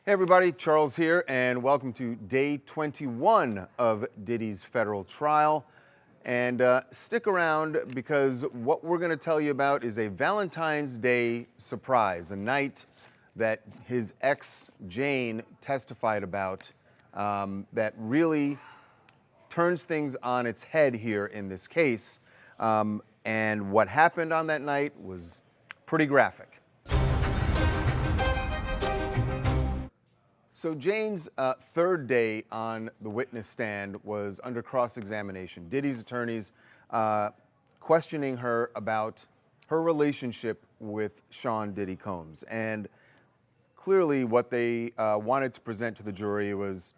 Hey everybody, Charles here, and welcome to day 21 of Diddy's federal trial. And stick around because what we're going to tell you about is a Valentine's Day surprise, a night that his ex, Jane, testified about that really turns things on its head here in this case. And what happened on that night was pretty graphic. So Jane's third day on the witness stand was under cross-examination. Diddy's attorneys questioning her about her relationship with Sean Diddy Combs. And clearly what they wanted to present to the jury was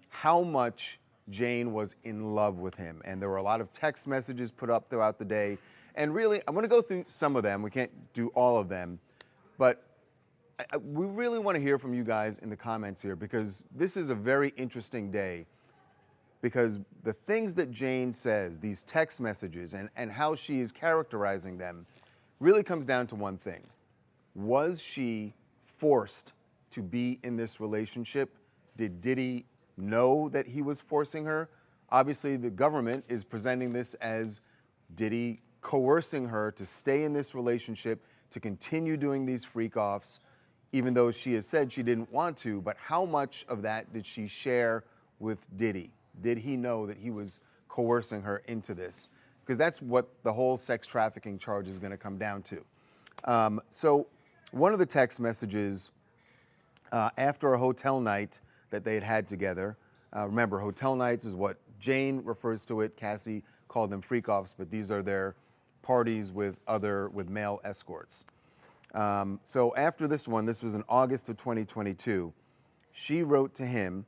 how much Jane was in love with him. And there were a lot of text messages put up throughout the day. And really, I'm going to go through some of them. We can't do all of them. But we really want to hear from you guys in the comments here because this is a very interesting day because the things that Jane says, these text messages and how she is characterizing them really comes down to one thing. Was she forced to be in this relationship? Did Diddy know that he was forcing her? Obviously, the government is presenting this as Diddy coercing her to stay in this relationship, to continue doing these freak-offs, even though she has said she didn't want to. But how much of that did she share with Diddy? Did he know that he was coercing her into this? Because that's what the whole sex trafficking charge is going to come down to. So one of the text messages after a hotel night that they had had together, remember, hotel nights is what Jane refers to it. Cassie called them freak-offs, but these are their parties with male escorts. So after this one, this was in August of 2022, she wrote to him,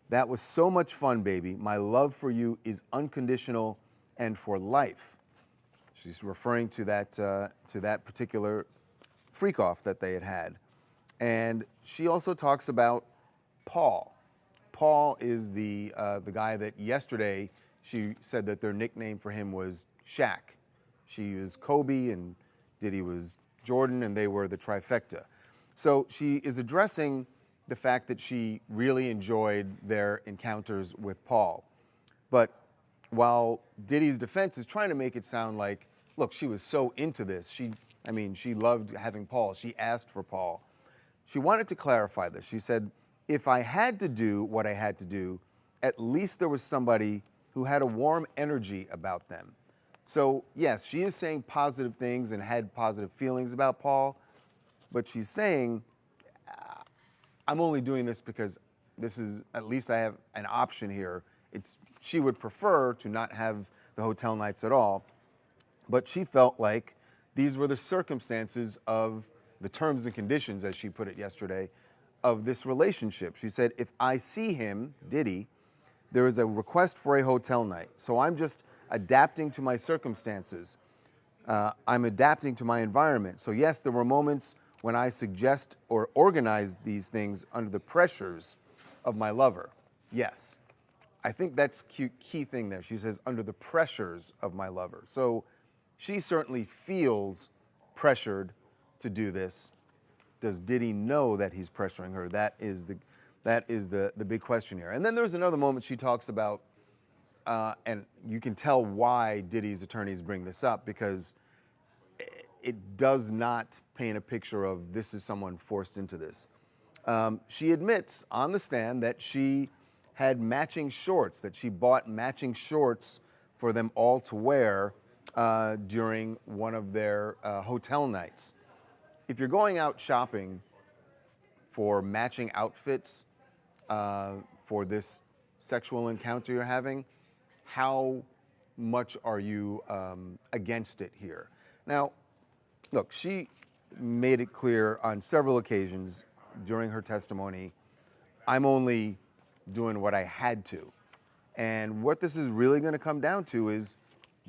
"That was so much fun, baby. My love for you is unconditional and for life." She's referring to that particular freak-off that they had had. And she also talks about Paul. Paul is the guy that yesterday she said that their nickname for him was Shaq. She was Kobe and Diddy was Jordan, and they were the trifecta. So she is addressing the fact that she really enjoyed their encounters with Paul. But while Diddy's defense is trying to make it sound like, look, she was so into this. She loved having Paul. She asked for Paul. She wanted to clarify this. She said, if I had to do what I had to do, at least there was somebody who had a warm energy about them. So yes, she is saying positive things and had positive feelings about Paul, but she's saying, I'm only doing this because this is, at least I have an option here. She would prefer to not have the hotel nights at all, but she felt like these were the circumstances of the terms and conditions, as she put it yesterday, of this relationship. She said, if I see him, Diddy, there is a request for a hotel night. So I'm just adapting to my circumstances. I'm adapting to my environment. So yes, there were moments when I suggest or organize these things under the pressures of my lover. Yes, I think that's key thing there. She says, under the pressures of my lover. So she certainly feels pressured to do this. Does Diddy know that he's pressuring her? That is the big question here. And then there's another moment she talks about, and you can tell why Diddy's attorneys bring this up, because it does not paint a picture of this is someone forced into this. She admits on the stand that she had matching shorts, that she bought matching shorts for them all to wear during one of their hotel nights. If you're going out shopping for matching outfits for this sexual encounter you're having, how much are you against it here? Now, look, she made it clear on several occasions during her testimony, I'm only doing what I had to. And what this is really going to come down to is,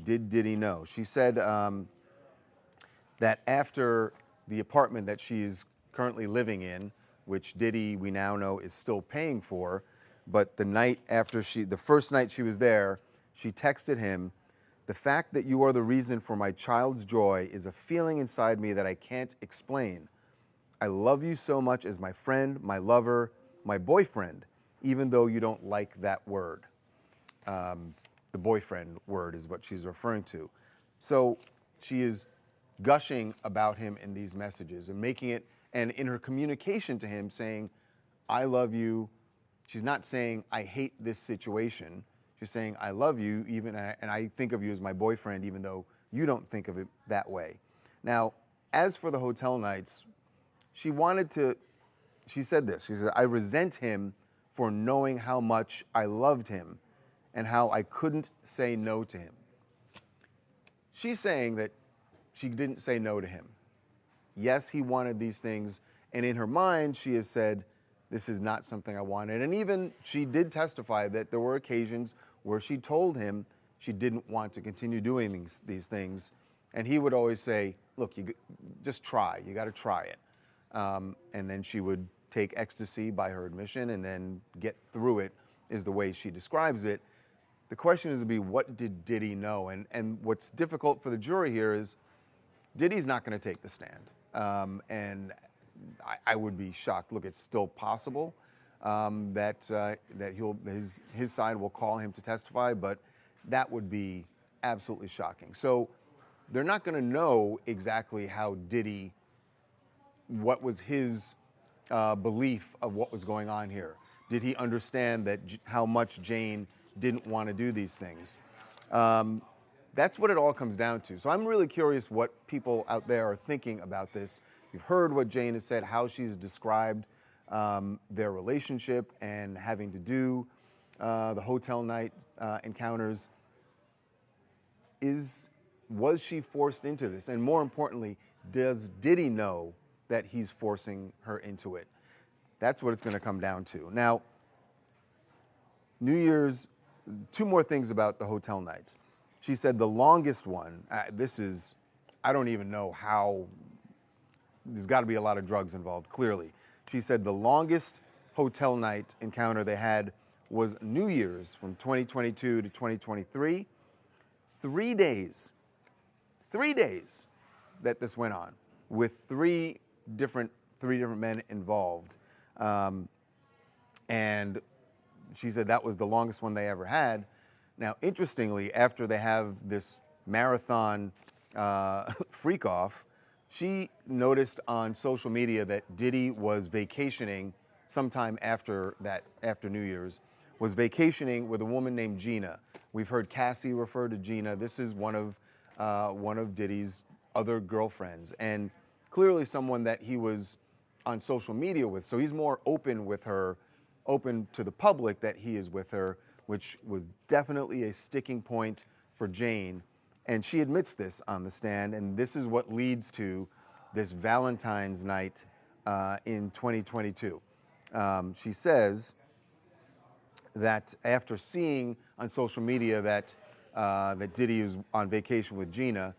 did Diddy know? She said that after the apartment that she's currently living in, which Diddy, we now know, is still paying for, but the first night she was there, she texted him, "The fact that you are the reason for my child's joy is a feeling inside me that I can't explain. I love you so much as my friend, my lover, my boyfriend, even though you don't like that word. The boyfriend word is what she's referring to. So she is gushing about him in these messages and making it, and in her communication to him saying, I love you. She's not saying, I hate this situation. She's saying, I love you, and I think of you as my boyfriend, even though you don't think of it that way. Now, as for the hotel nights, she said this, she said, I resent him for knowing how much I loved him and how I couldn't say no to him. She's saying that she didn't say no to him. Yes, he wanted these things, and in her mind, she has said, this is not something I wanted. And even she did testify that there were occasions where she told him she didn't want to continue doing these things, and he would always say, look, you just try, you gotta try it. And then she would take ecstasy by her admission and then get through it, is the way she describes it. The question is to be, what did Diddy know? And what's difficult for the jury here is Diddy's not going to take the stand. And I would be shocked. Look, it's still possible that his side will call him to testify, but that would be absolutely shocking. So they're not going to know exactly how Diddy, what was his belief of what was going on here. Did he understand that how much Jane didn't want to do these things? That's what it all comes down to. So I'm really curious what people out there are thinking about this. You've heard what Jane has said, how she's described their relationship and having to do the hotel night encounters. Was she forced into this? And more importantly, does Diddy know that he's forcing her into it? That's what it's going to come down to. Now, New Year's, two more things about the hotel nights. She said the longest one, I don't even know how, there's got to be a lot of drugs involved, clearly. She said the longest hotel night encounter they had was New Year's from 2022 to 2023. 3 days that this went on with three different men involved. And she said that was the longest one they ever had. Now, interestingly, after they have this marathon freak off, she noticed on social media that Diddy was vacationing sometime after New Year's, was vacationing with a woman named Gina. We've heard Cassie refer to Gina. This is one of Diddy's other girlfriends, and clearly someone that he was on social media with. So he's more open with her, open to the public that he is with her, which was definitely a sticking point for Jane. And she admits this on the stand, and this is what leads to this Valentine's night in 2022. She says that after seeing on social media that Diddy is on vacation with Gina,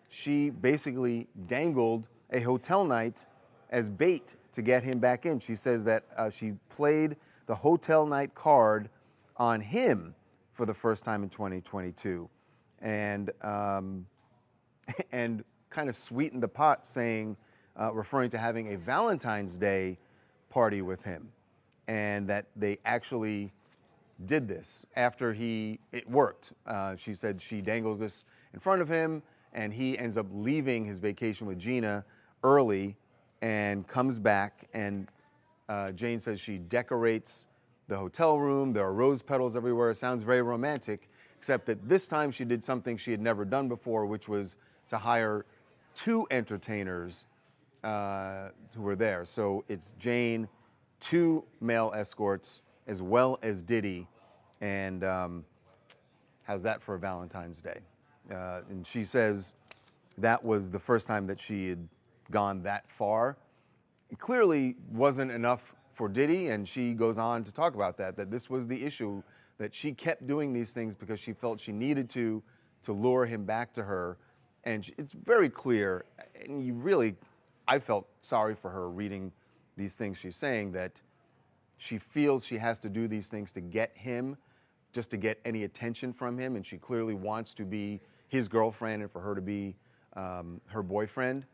she basically dangled a hotel night as bait to get him back in. She says that she played the hotel night card on him for the first time in 2022, and kind of sweetened the pot, saying, referring to having a Valentine's Day party with him, and that they actually did this after it worked. She said she dangles this in front of him, and he ends up leaving his vacation with Gina early and comes back, and Jane says she decorates the hotel room. There are rose petals everywhere. It sounds very romantic, except that this time she did something she had never done before, which was to hire 2 entertainers who were there. So it's Jane, 2 male escorts, as well as Diddy. And how's that for a Valentine's Day? And she says that was the first time that she had gone that far. It clearly wasn't enough for Diddy, and she goes on to talk about that this was the issue, that she kept doing these things because she felt she needed to lure him back to her. And it's very clear, and I felt sorry for her reading these things she's saying, that she feels she has to do these things to get him, just to get any attention from him, and she clearly wants to be his girlfriend and for her to be her boyfriend.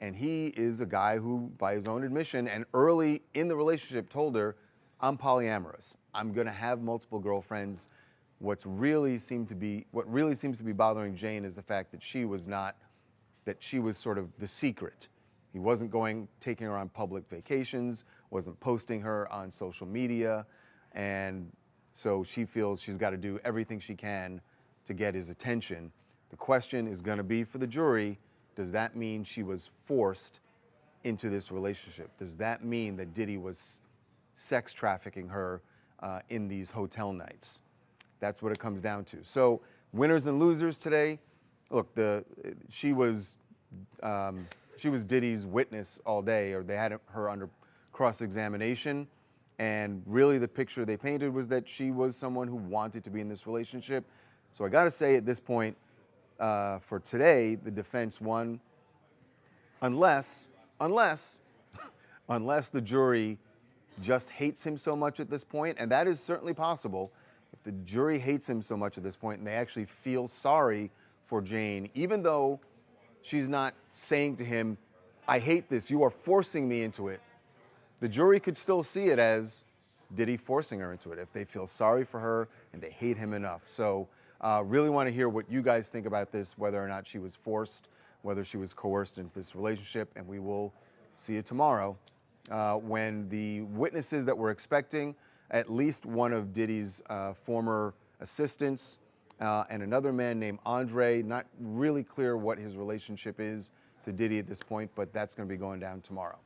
And he is a guy who, by his own admission, and early in the relationship told her, I'm polyamorous. I'm going to have multiple girlfriends. What really seems to be bothering Jane is the fact that she was sort of the secret. He wasn't taking her on public vacations, wasn't posting her on social media, and so she feels she's got to do everything she can to get his attention. The question is going to be for the jury, does that mean she was forced into this relationship? Does that mean that Diddy was sex trafficking her in these hotel nights? That's what it comes down to. So winners and losers today. Look, she was Diddy's witness all day, or they had her under cross-examination, and really the picture they painted was that she was someone who wanted to be in this relationship. So I got to say at this point, for today, the defense won, unless the jury just hates him so much at this point, and that is certainly possible. If the jury hates him so much at this point and they actually feel sorry for Jane, even though she's not saying to him, I hate this, you are forcing me into it, the jury could still see it as Diddy forcing her into it if they feel sorry for her and they hate him enough. So really want to hear what you guys think about this, whether or not she was forced, whether she was coerced into this relationship, and we will see you tomorrow when the witnesses that we're expecting, at least one of Diddy's former assistants and another man named Andre, not really clear what his relationship is to Diddy at this point, but that's going to be going down tomorrow.